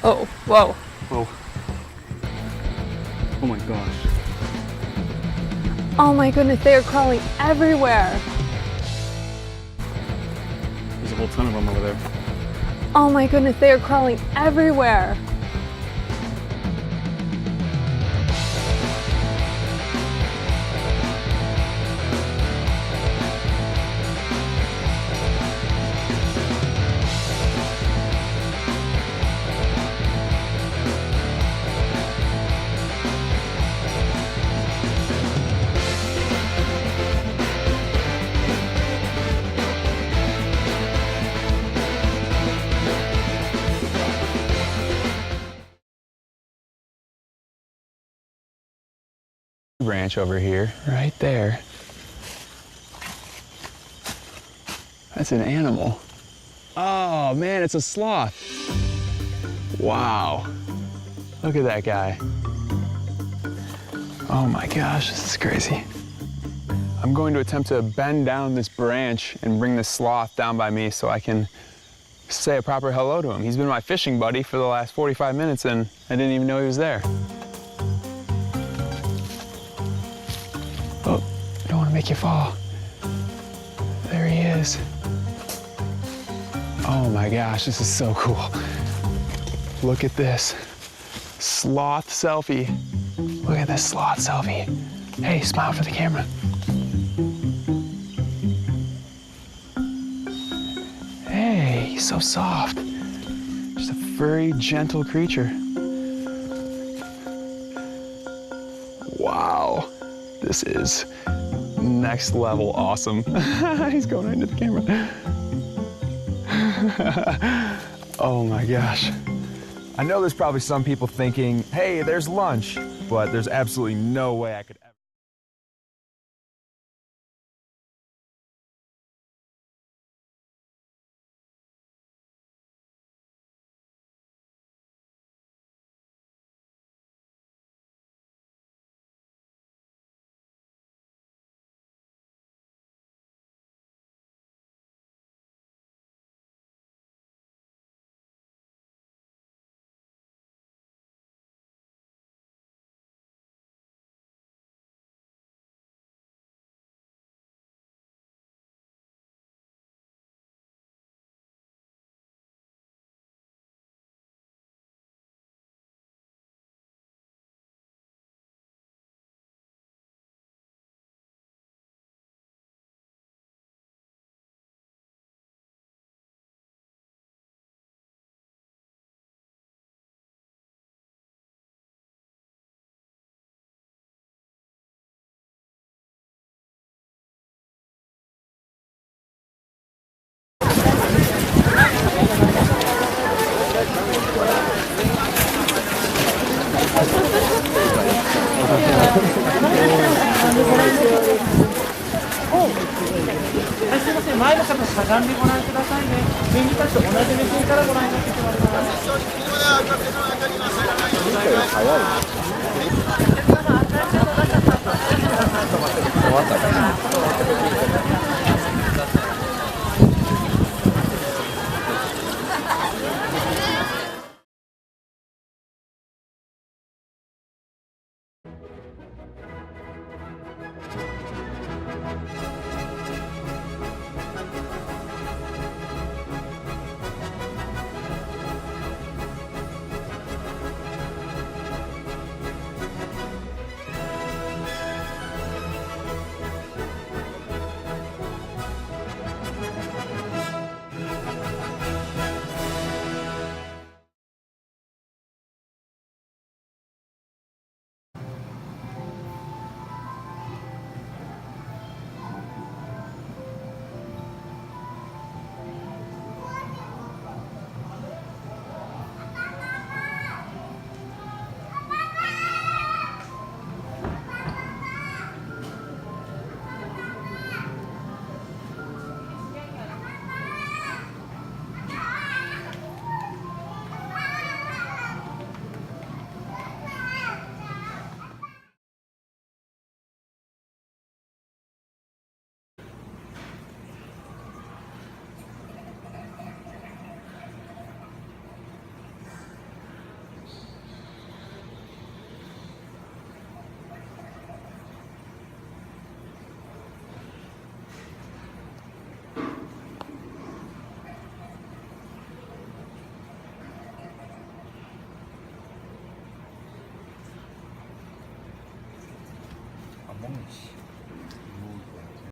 Oh, whoa. Oh. Oh my gosh. Oh my goodness, they are crawling everywhere. There's a whole ton of them over there. Oh my goodness, they are crawling everywhere. Branch over here, right there. That's an animal. Oh man, it's a sloth. Wow. Look at that guy. Oh my gosh, this is crazy. I'm going to attempt to bend down this branch and bring this sloth down by me so I can say a proper hello to him. He's been my fishing buddy for the last 45 minutes and I didn't even know he was there. Oh, I don't want to make you fall. There he is. Oh my gosh, this is so cool. Look at this. Sloth selfie. Look at this sloth selfie. Hey, smile for the camera. Hey, he's so soft. Just a furry, gentle creature. Wow. This is next level awesome. He's going right into the camera. Oh my gosh. I know there's probably some people thinking, hey, there's lunch, but there's absolutely no way I could ever.